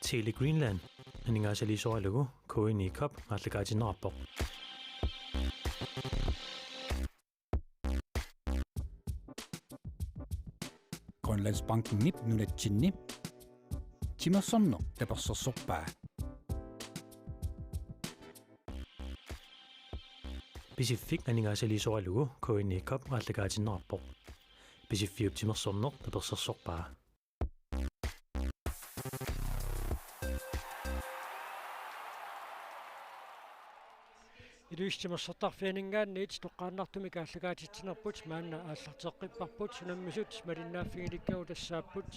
Tele Greenland анигаасали соалугу коини кап мааллагаатиннераппоқ Grønlandsbanken nip nunatsinni Timersorno tapersorsorpaa Pacific анигаасали соалугу коини кап мааллагаатиннераппоқ Pacific Timersorno tapersorsorpaa Илуистимерсортарфианингаанни тоққааннартуми кааллагаатитсинерпут маанна ааллартеққиппарпут сунаммисут малиннааффигиликкагу тассааппут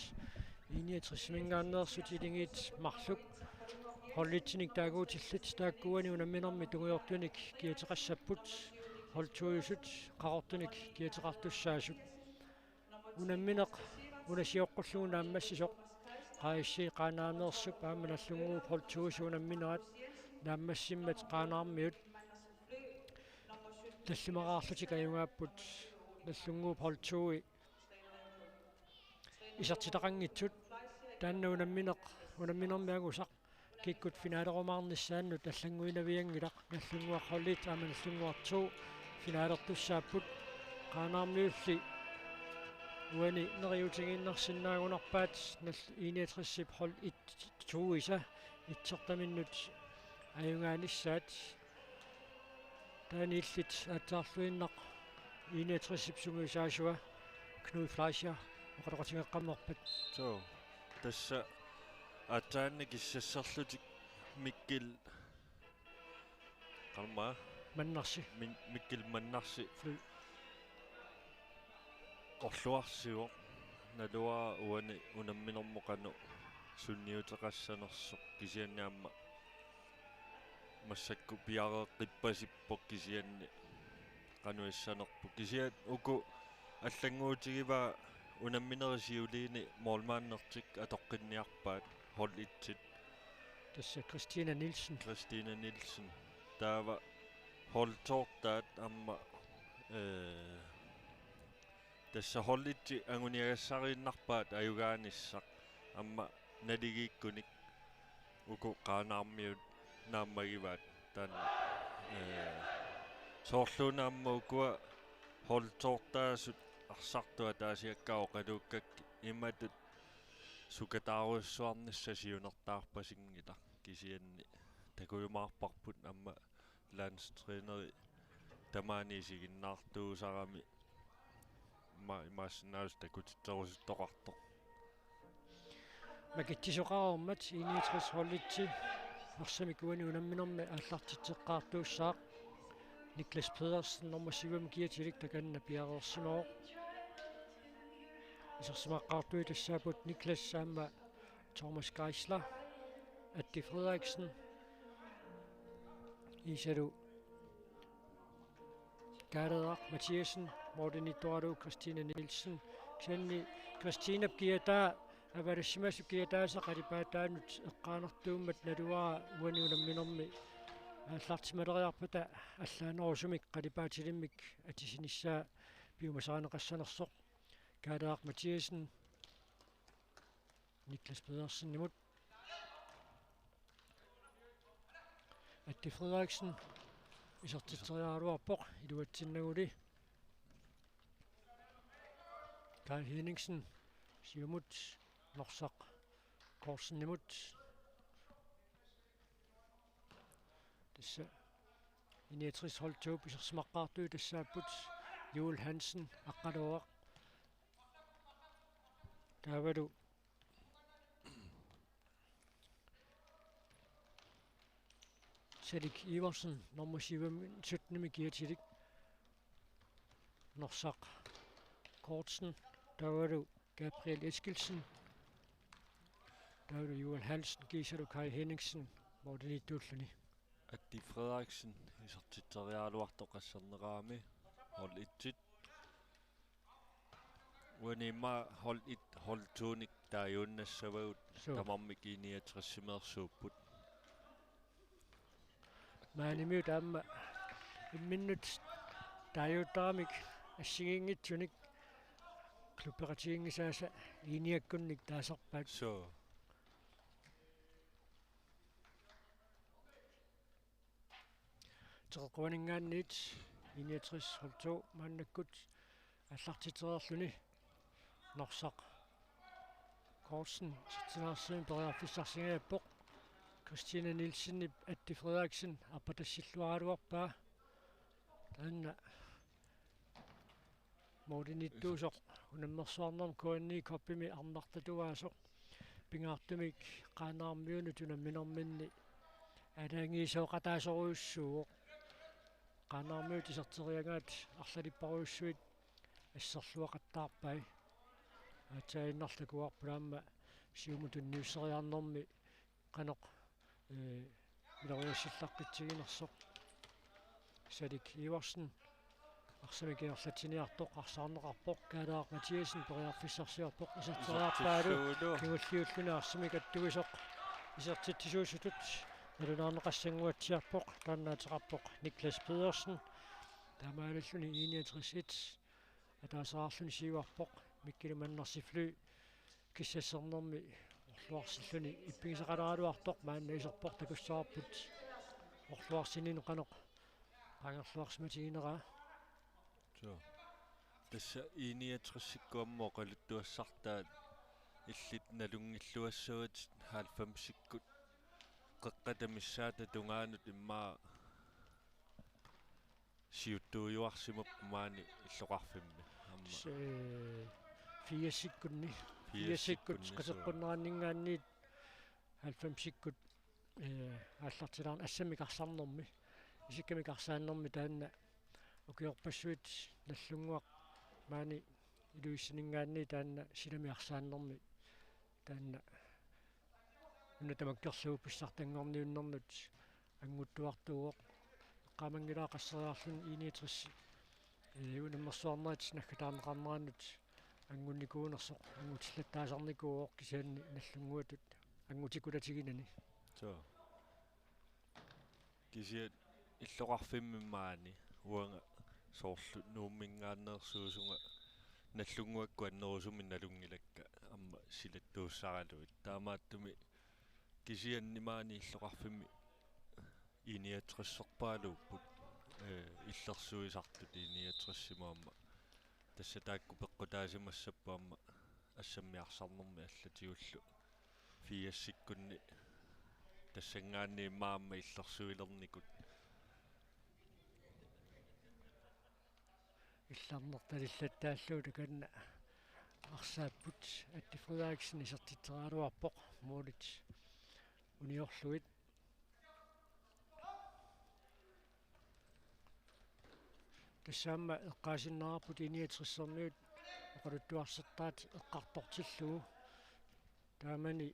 иниатриссимингааннеерсут илингиит марлук холлитсиник таагуутиллит тааккуани унамминерми тугуйортуник киатеқассаппут холтуйусут қақортуник киатеқартуссаасут унамминеқ унасиоққуллугу нааммассисоқ qaissi qaanaaneersup aammalallunguup holtuusu unamminerat naammassimmat qaanaarmiut таллимараарлутик аюнгааpput наллунгууп холтуи исертитақангитсут таанна унамминермиагусақ киккут финаалерумаарниссааннут аллангуинавиангилақ наллунгуаққоллит ааманаллунгуартуу финаалертуссааппут qaanaarmiulli уани нериутигиннерсиннаагунарпаат нал иниатриссип хол туиса итсертаминнут аюнгааниссаат тааниллит аатаарлуиннақ иниатриссип сунгуисаасуа Knud Fleischer оқалоқатингеққаммерпат so тасса атаанникиссассерлутик миккил қалма маннарси миккил маннарси орлуарсиуо налуа уани унамминэрмоқану сунниутеқассанерсоқ кисианнаамма массакку пиареққиппасиппоқ кисианни кануиссанерпу кисиат уку аллангуутигива унамминерисиулиини моолмааннертик атоққинниарпаат холлитсит тасса Кристина Нилсен таава холтортаат амма тасса холлитси ангуниагассарииннарпаат аюгааниссақ амма налигииккуник уку qaanаарmiut нааммагиваат таан соорлуунаамма укуа холтортаасут арсартуа таасиаккао қалууккак иматут сукатааруссуарнisса сиунертаарпасингила кисианни такуйумаарпарпут амма ландстринери тамааниисигиннаартуусарами имааснаус такутитсерусуттоқарто макитсисоқарермат иниатрис холлитси арсамикуани унамминерми ааллартитсеққаартууссаақ Niklas Pedersen nummer 7 giver таканна пиареерсимоо исерсимаққартуи тассаапут Niklas saamma Thomas Geisler Atti Frederiksen Isalu Garderak Mathiasen Morten Idorado Christina Nielsen Xenni Christina giver аварисимасу киатааса қалипаатаанут эққаанертууммат налуара уани унамминерми ааллартималериарпата аллаанерусумик қалипаатилиммик атисиниссаа биумасаанеқассанерсоқ Garderak Mathiasen Niklas Pedersen imod Atti Frederiksen исертитсериаруарпоқ илуатсиннагули Kai Henningsen сиумут норсақ Корсен имут тасса иниатрис холтууп исерсимаққаартуи тассааппут Joel Hansen аққалуақ таавалу Selik Iversen nummer 17 giver Norsaq Kortsen таавалу Gabriel Eskildsen таавалу Joel Hansen Giselu Kai Henningsen Morten Idorado Atti Frederiksen исертитсериалуартоқассернераами холитсит уанима холит холтууник тааюннассавагут тамармик иниатриссимеерсууппут maaнимиут аама имминнут тааюттарамик ассигингитсуник клубератиингисааса иниаккунник таасерпаат so теққуанингаанниит 69 hold 2 мааннаккут аллартитерерлүни норсақ Korsen ситсинаарсиин периарфиссарсигааппоқ Christina Nielsen Atti Frederiksen аппатассиллуаралуарпаа таанна модинитtuusoq унаммерсуарнерм куанни коппими арнартатуаасоq пингаартумик qaanаармиуну тунамминэрминни алаангиисооqataasоруйуссууоq qaanаармиут исертериагаат арлалиппаруйуссуит ассерлуақаттаарпай атаиннарлакуарпулаама сиуму тунниуссериарнэрми qaноq милариассиллаққитсигинерсоq садик Иверсен арсамикиерлатсиниартоқ арсаарнеқарпоқ каалаа Матиасен периарфиссарсиарпоқ исертериарпаалу кигуллиуллуна арсамикаттугисоқ исертитсисуусутут налунаарнеқассангуатсиарпоқ тааннаатеқарпоқ Никлас Педерсен таамаалуллуни 61 атаасаарлуни сиварпоқ миккилуманнарсифлу киссассернэрми орлуарсиллуни иппигисақалаалуартоқ маанна исерпоқ такуссаарпут орлуарсинину qaноq ангерлуарсматигинераа so тасса 69-сиккуаммо qaluttuassartaat иллит налунгиллуассуут 90-сиккут qeqqatamissаата тунгаанут иммаа сиуттуйуарсимап маани иллоқарфимми амма 4-сиккунни 4-сиккут qasеққуннераннингаанниит 90-сиккут ааллартилаарна ассамикарсарнэрми исиккамикарсааннэрми таанна укиорпассуит наллунгуақ маани илуиссинингаанни таанна силамиарсааннэрми таанна унатамаккерлугу писсартангорниуннэрнут ангуттуартууоқ qaamangilaa qasseriarlun 69 унаммерсуарнаат наггатаарнеқарнераанут ангунникуунерсоқ ангутиллаттаасарникууоқ кисаанни наллунгуатут ангутикулатигинани so кисиат иллоқарфиммимаани уанга соорлу нууммингааннерсуусунга наллунгуакку аннерусуми налунгилакка амма силаттууссаралуит таамааттуми кисианнимаани иллоқарфимми иниатрессерпаалууппут иллерсуисартут иниатрессимаама тасса таакку пеққутаасимассаппаама ассаммиарсарнэрми аллатигуллу фиассиккунни тассангаанни маама иллерсуилерникут илларнерталиллаттааллуут канна арсааппут Atti Frederiksen исертиттераалуарпоқ муулит униорлуит тассаама эққаасиннаарпут иниатриссерниут оқалуттуарсертаат эққартортиллугу таамани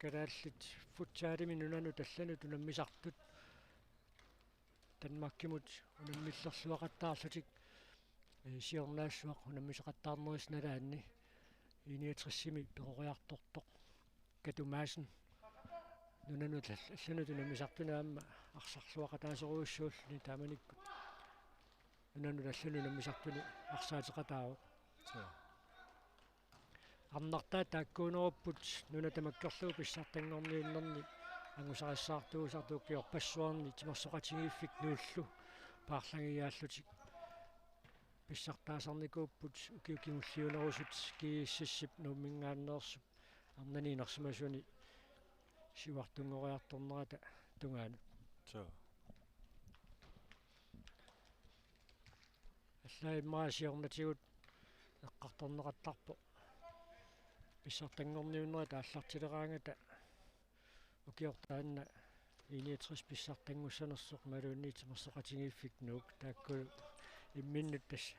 калааллит футсаалими нунану таллану тунаммисартут танмаккимут унаммиллерлуақаттаарлутик сиорнаассуақ унаммисеқаттаарнерисналаанни иниатриссими перориарторторқ катумаасен нунану таллану тунаммисартунаама арсарлуақатаасеруйуссууллуни тааманиккут нунану таллану унаммисартуни арсаатеқатаавоқ арнартаа тааккуунеруппут нунатамаккерлугу писсартангорниуннэрни ангусариссаартуусартууккиорпассуарни тимерсоқатигииффик нуллу паарлангиааллутик писсартаасарникууппут укиукимуллиунерусут кииссассип нууммингааннерсуп арнаниинерсимасуни сивартунгориарторнерата тунгаана so аллаиммаасиорнатигут эққарторнеқаттарпо писсартангорниуннерата аллартилераангата укиортаанна 69 писсартангуссанерсоқ малуунниитимерсоқатигииффик нуук таакку имминнут тасса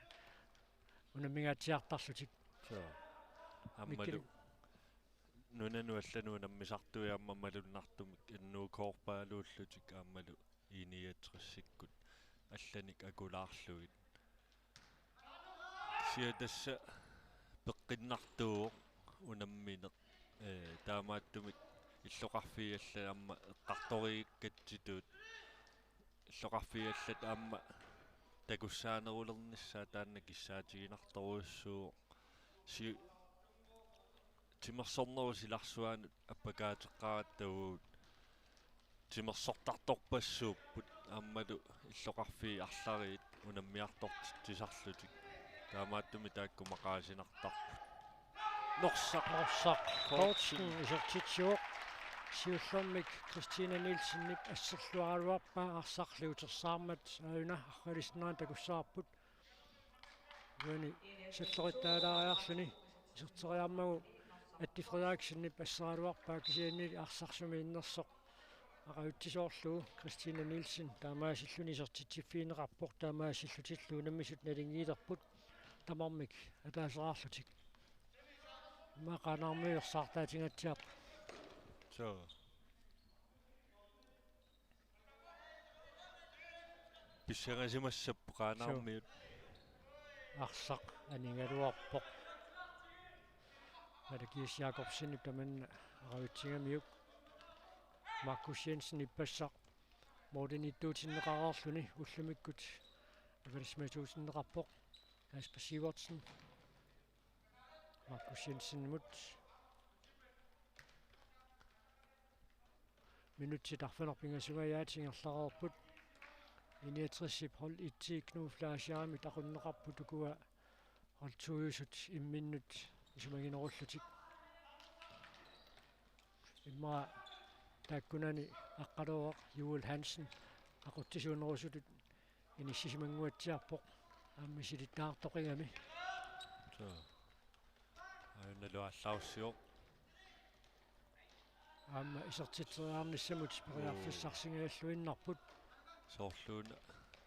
унаммигаатсиартарлутик so аммалу нунану аллану наммисартуиамма малуннартумик иннуукоорпаалууллутик ааммалу иниатриссиккут алланик акулаарлугит сиатасса пеққиннартууоқ унамминеқ таамааттумик иллоқарфиалла амма эққарторигиккатситуут иллоқарфиаллат аама такуссаанерулерниссаа таанна киссаатигинарторуйуссуу си тимерсорнеру силарсуаанут аппакаатеққараттагуут тимерсортарторпассууппут ааммалу иллоқарфи арлариит унаммиартортитсисарлутик таамааттуми таакку мақаасинартарпут норсақ Kortsen isartitsjuuq siullormik Christina Nielsenip ассерлуаруарпаа арсарлиутерсаармат ааюна арралиснаа такуссаарпут юни силлориттаалаариарлуни исертериармагу Atti Frederiksenip ассералуарпаа кисианни арсарсуми иннерсоқ ақаутсисоорлуу Christina Nielsen таамаасиллуни исертитсиффиинеқарпоқ таамаасиллутиллуу наммисут налингиилерпут тамармик атаасераарлутик мақанаармиерсаартаатингатсиап so писсерасимассаппу qaanаармиут арсақ анингалуарпоқ Malakias Jakobsen таманна араутсигамиук Markus Jensen иппассақ модиниттуутиннеқараарлуни уллумиккут авалисматуусиннеқарпоқ Kasper Sivertsen Markus Jensen mut minutsi тарфанерпингасугаяатингерлараарпут 69 hold itsi knuuflaasiarami taqunneqarputukua holdtuujusut imminnut исумагинеруллутик имма тааккунани аққалуоқ Юэл Хансен ақуттисуунерусутут иниссисимангуатсиарпоқ ааммисилиттаартоқигами so аналуаллауссиоқ аама исертитсериарниссамут периарфиссарсингааллуиннарпут соорлууна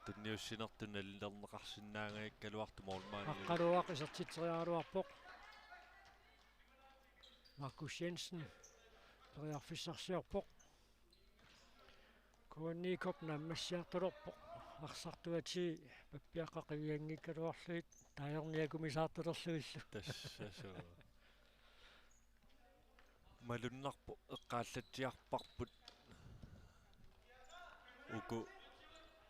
тунниуссинертуна лилернеқарсинаагаиккалуарту моормаани аққалуоқ исертитсериаруарпоқ Markus Jensen периарфиссарсиорпоқ куанникоп наммассиартулерпоқ арсартуати паппиаққақивиангиккалуарлуит таайорниакумисаартулерлуиллу тассасо малуннарпу эққааллатсиарпарпут уку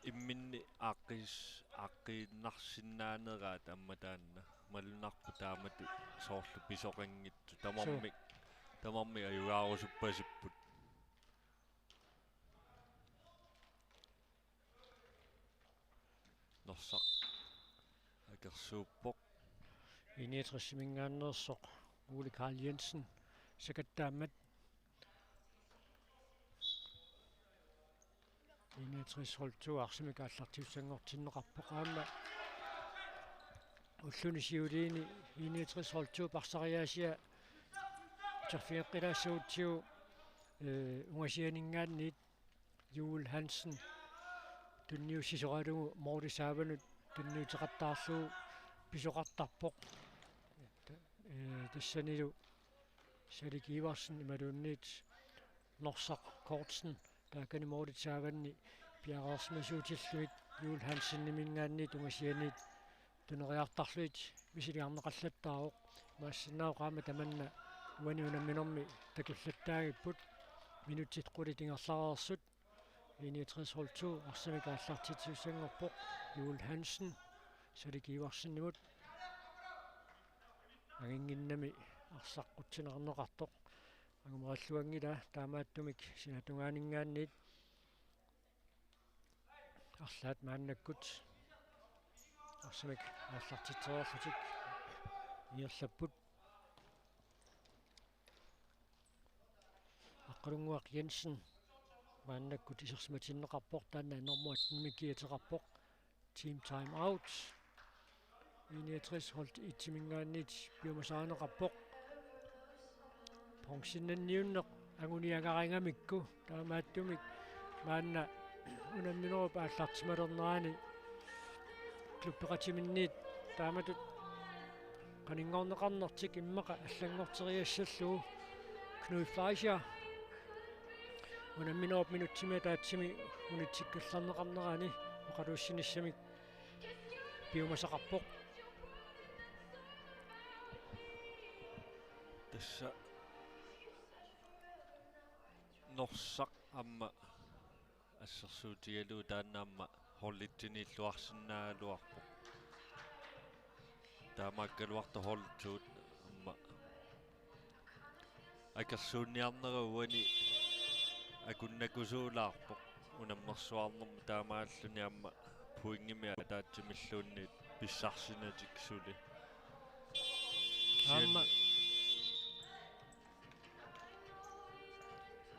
имминни аққииннарсинаанераат амматаанна малуннарпу таамату соорлу писоқангитсу тамарми аюгаарусуппасиппут норсақ акерсууппоқ 61 мингааннерсоқ Ole Karl Jensen сакаттаамат 61 холту арсимик ааллартиуссангортиннеқарпоқ аама уллуни сиулиини 61 холту парсариаасиа терфиэққилаассуутсиу унгасианингаанниит Юэл Хансен тунниуссисоралугу моорисааванут тунниутеқаттаарлуу писоқартарпоқ тассанилу Salik Iversen ималуунниит норсақ Kortsen таакани моорисааванни пиареерсмасуутиллуит Юэл Хансен нимингаанниит унгасианиит тунериартарлуит висилиарнеқаллаттаароқ maassinaaqaama tamanna uaniunamminormi takullattaagipпут минутит qulitiнгерларерсут 61 holtu арсимик ааллартитсуссангорпоқ Юэл Хансен Salik Iversenнимут агингиннами арсаққутсинернеқартоқ агумераллуангила таамааттумик синатунгаанингааниит арлаат мааннаккут арсимик ааллартитсеерлутик иерлаппут аққалунгуақ Jensen мааннаккут исерсиматиннеқарпоқ таанна нормуаттимиккиатерарпоқ team time out 61 holdt итсимингаанниит пиумасаанеқарпоқ понсиннанниуннеқ агуниагарингамикку таамааттумик маанна унамминеруп ааллартималернерани клуппеқатиминниит тааматут qaninngorneqarnertik immaqa allangorteriassalluu Knud Fleischer unamminerup minutsimi taatsimi unitsikkallarneqarnerani oqaluussinissami piumasaqarpoq тасса норсақ амма ассерсуутигалуу тааннаамма холлитсиниллуарсинаагалуарпо таамааккалуарта холлтуут амма акерсуунниарнеруани акуннакусуулаарпоқ унаммерсуарнэрму таамааллуни амма пуингимиа таатсимиллуунниит писсарсинатик сули Амма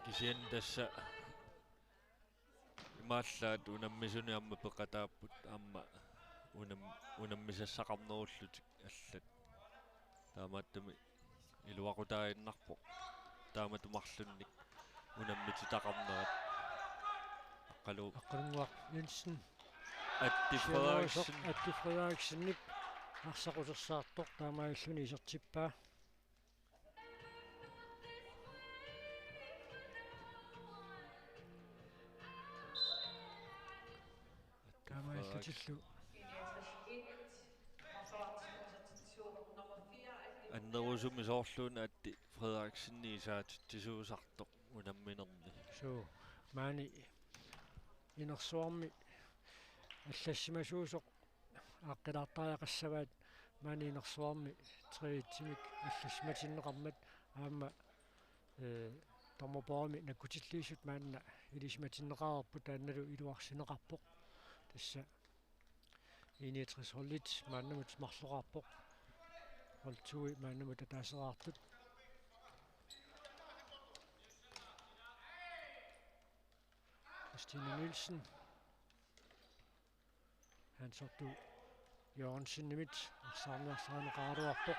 кисиан тасса имааллаат унаммисуни амма пеқатааппут амма унаммисассақарнеруллутик аллат таамааттами илуақутаиннарпоқ тааматумарлунник унаммититақарнерат аққалу аққалуақ Jensen Atti Frederiksen Atti Frederiksen арсақусерсаартоқ таамааллуни исертиппаа таамааллутиллу аннерусуми соорлуна Atti Frederiksen исаатиттисуусартоқ унамминерни суу маани инерсуарми аллассимасуусоқ ааққилаартариақассаваат маани инерсуарми триитсимик аллассиматиннеқармат аама томопаами накутиллиисут маанна илисиматиннеқарерпу таанналу илуарсинеқарпоқ тасса иниатрис холлит мааннамут марлоқарпоқ холтуи мааннамут татаасераартут Christine Nielsen han sortu Jørgensen nimit arsaarnersaana qaaruarpoq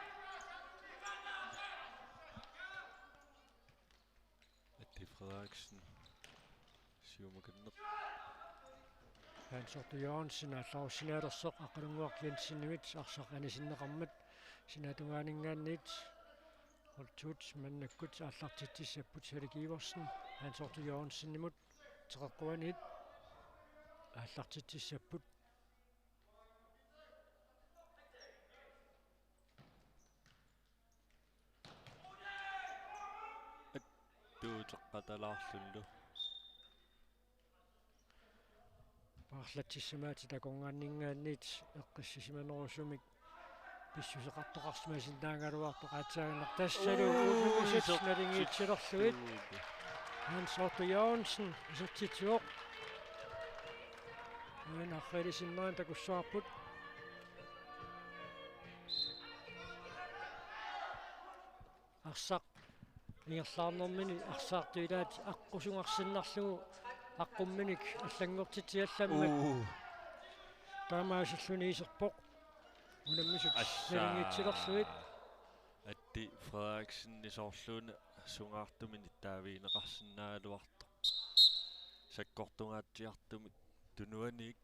Atti Frederiksen siumakanneq han sortu Jørgensen allausinaalersoq aqalunguaq Jensen nimit arsaq anisinneqarmat sinatungaaningaanniit holtuut mannakkut аллартитсаpput Sally Giversen han sortu Jørgensen nimut теққуанит аллартитсаpput туутеққаталаарлуллу парлатсимаати таконгааннингаанниит эққиссисиманерусумик писсусеқартоқарсимасин таангалуартоқ аатсаагнер тассалу уллумисут налингиитсилерлуит Hans Otto Jørgensen isертитсуоқ нахрисиннаан такуссаарпут арсақ ингерлаарнэрмини арсаартуилаат аққусунгарсиннарлугу аққумминик аллангортитиалламмат таамаасиллуни исерпоқ унаммисут налингиитсилерлуит Atti Frederiksen исоорлуна сунгаартумини таавиинеқарсинаалуарто саккортунгаатсиартумик тунуаник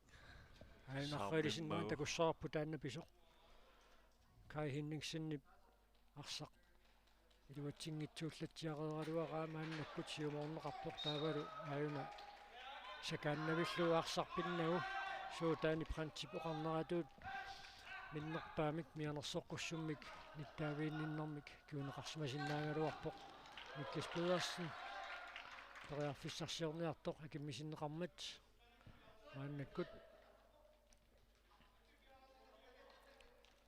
нахрисиннаан такуссаарпу таанна писоқ Kai Henningsenni арсақ илуатсингитсууллатсиақералуараа мааннаккут сиуморнеқарпоқ таавалу аюна сакааннавиллу арсарпиннагу суутаани принцип оқарнератуут миннерпаамик мианерсоққуссуммик ниттаавиинниннэрмик киунеқарсимасиннаагалуарпоқ Niklas Pedersen периарфиссарсиорниартоқ акиммисиннеқармат мааннаккут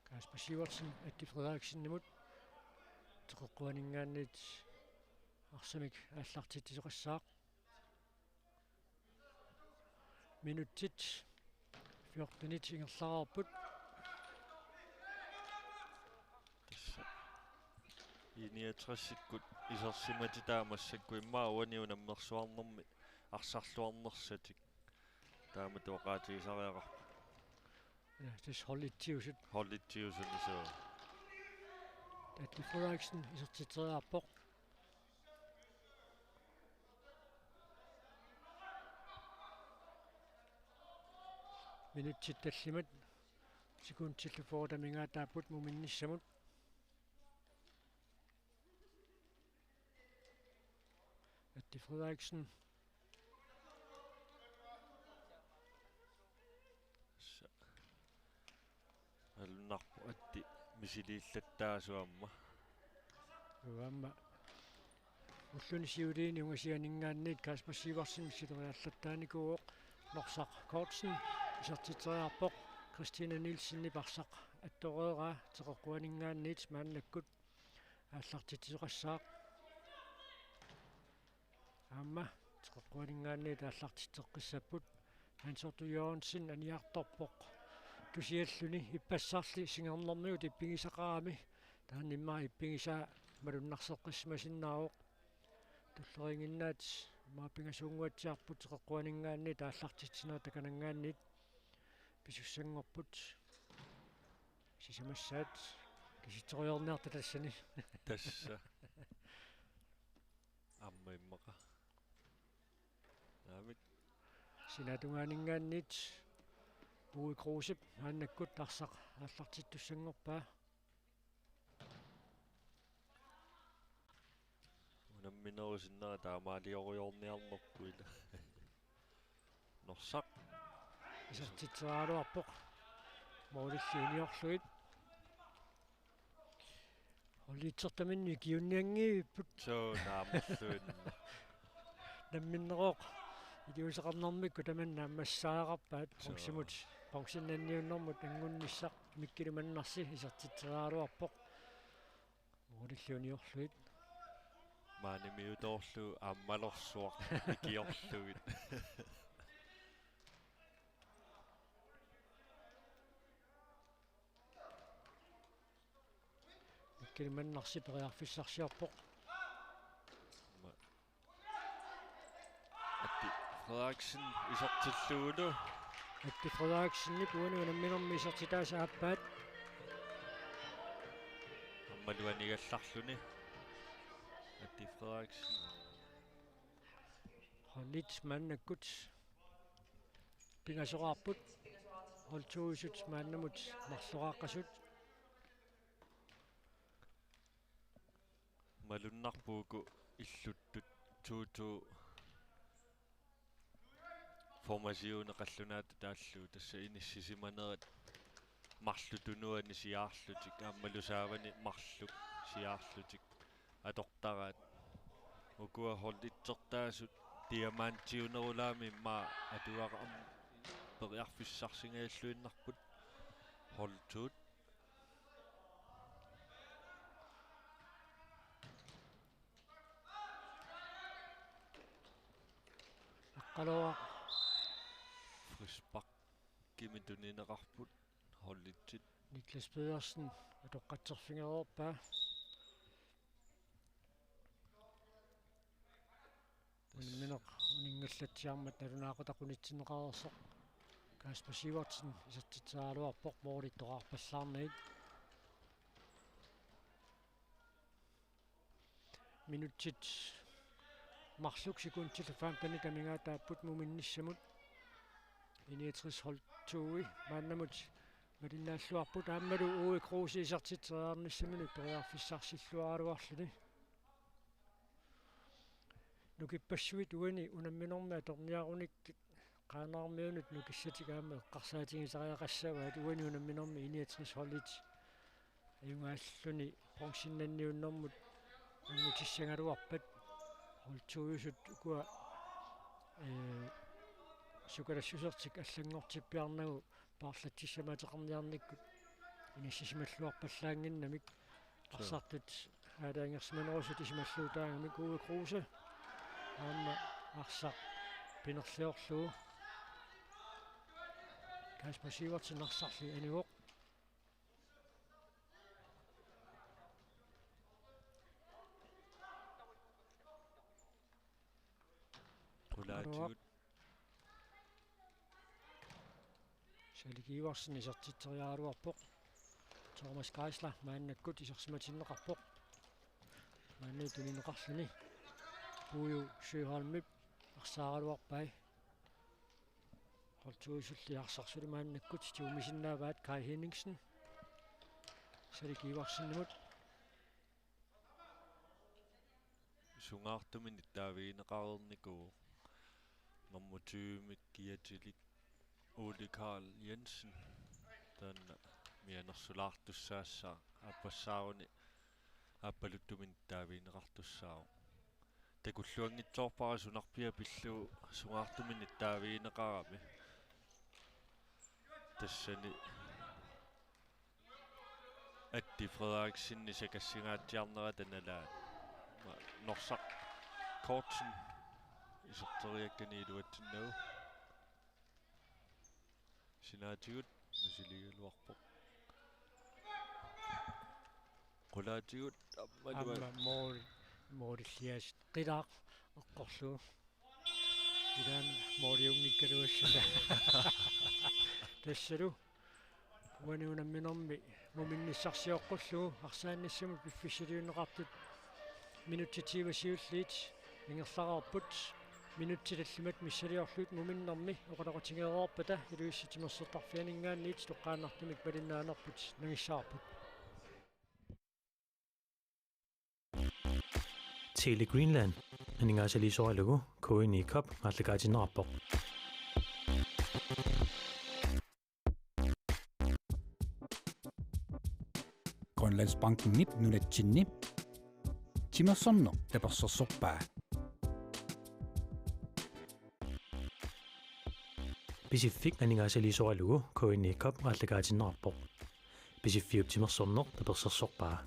Kasper Sivertsen Atti Frederiksen nimut теққуанингаанниит арсамик аллартитсоқассаақ минуттит 14 ингерлаарпут иниатрасиккут исерсимати таамассакку иммаауани унаммерсуарнэрми арсарлуарнерсатик таама тоқаатигисариақар ja det hollittiusut холлитсиусунисоо Atti Frederiksen isертитсериарпоқ минуттит таллимат секундтиллуфоордамингаатааппут муминниссамут Atti Frederiksen алунарпу атти мисилииллаттаасуамма уамма уллуни сиулиини унгасианингаанниит Kasper Sivertsen силериарлаттааникууоқ Norsaq Kortsen isертитсериарпоқ Christine Nielsen парсақ аттореераа теққуанингаанниит мааннаккут ааллартитсоқассаақ аама теққуанингаанни тааллартитеққиссаппут Hans-Otto Jørgensen аниарторпоқ тусиаллуни иппассарли сингернэрмиут иппигисақарами тааннимаа иппигиса малуннарсеққиссмасиннаавоқ туллерингиннаат маапингасуунгуатсиарпут теққуанингаанни тааллартитсинаа таканангааннит писуссангорпут сисамассаат киситориорнеарта тассани тасса аммаиммаqa наамик синатунгаанингааннит Uwe Kruse ааннаккут тарсақ ааллартиттуссангорпаа унамминерусиннера таамаалиориорниарнерпуила норсақ исертитсерааруарпоқ моолиллиуниорлуит олиитсертаминни киунниангииппут соо наамерлуинна намминнероқ идиусеқарнэрмикку таманна аммассааеқарпаат понсимут понсиннанниуннэрмут ангунниссақ миккилуманнарси исертитсерааруарпоқ моолиллиуниорлуит маанемиутоорлу ааммалорсуақ икиорлугит миккилуманнарси периарфиссарсиарпоқ атти Frederiksen исертиллугулу атти Frederiksenни пуани унамминерми исертитаасааппаат аммалуанигалларлуни атти Frederiksen холлит мааннаккут пингасоқарпут холтуусут мааннамут марлорааққасут малуннарпууку иллуттут тууту формасиуна қаллунаат тааллуу тасса иниссисиманерат марлу тунуани сиаарлутик ааммалусаавани марлу сиаарлутик атортараат укуа холлитсертаасут диамантиунерулаами ма атуара периарфиссарсингааллуиннарпут холтуут аққалуа фрисбак кимитунинеқарпут холлитсит Niklas Pedersen атоққатсерфингероорпаа унминеқ унингаллатсиармат налунаақутақунитсинеқарерсоқ Kasper Sivertsen исертитсаалуарпоқ моолиттоқарпаллаарнагит минутсит марлук секундтил фамтани камингаатааппут муминниссамут иниатрис холтууи мааннамут малиннааллуарпут ааммалу Uwe Kruse исертитсеаарниссамину периарфиссарсиллуаалуарлуни нукиппассуит уани унамминорма торниаруник qaanarmiunut nukissatigaama eqqarsaatigisariaqassavaat uani unamminormi iniatrис холлит аюнгааллуни понсиннанниуннэрмут ангутиссангалуарпат холтууйусут укуа сукалассусертик аллангортиппиарнагу paarlatsissamaateqarniarnikkut inassisimalluarpallaanginnamik qarsartut аалаангерсиманерусут исималлуутаагамик Uwe Kruse аама арсақ пинерлиорлуу Kasper Sivertsen арсарли аниуоқ Kulaatut Salik Iversen исертитсериааруарпоқ Thomas Geisler мааннаккут исерсиматиннеқарпоқ маанни тунинеқарлуни Pujo Sjöholmip арсааралуарпай холтуусулли арсарсули мааннаккут тиумисиннааваат Kai Henningsen Salik Iversenнамут sungaartumini taaviineqarernikuu normutyyimik kiatilik Ole Carl Jensen taanna mianersulaartussaassaa aappassaaruni aappaluttumin taaviineqartussaau takulluangitsoorpara sunarpia pillu sungaartumini taaviineqarami tassani atti Frederiksen isakassingaatiarnera tanalaat norsaq Kortsen исертериакканиилуатсиннагу синаатигут мисилигалуарпоқ qulaatигут амма моориллиас қилаақ эққорлуу илаан мориунгиккалуассана тассалу уануунамминерми муминниссарсиоққуллуу арсааннассамут пиффисилиунеқартут минуттитивасиуллиит ингерлараарпут минуттилаллимат миссалиорлуут муминнэрми оқалақутингеерорпата илуисситимерсертарфианингаанниит тоққааннартимик палиннаанерпут нагиссаарпут Tele Greenland анингаасалисорилагу коини коп мааллагаатиннераппоқ Grønlandsbanken nip nunatsinni timersorno tapersersorpaa Pacific анингаасалисорилагу коини коп мааллагаатиннераппоқ Pacific timersorno таперсерсорпаа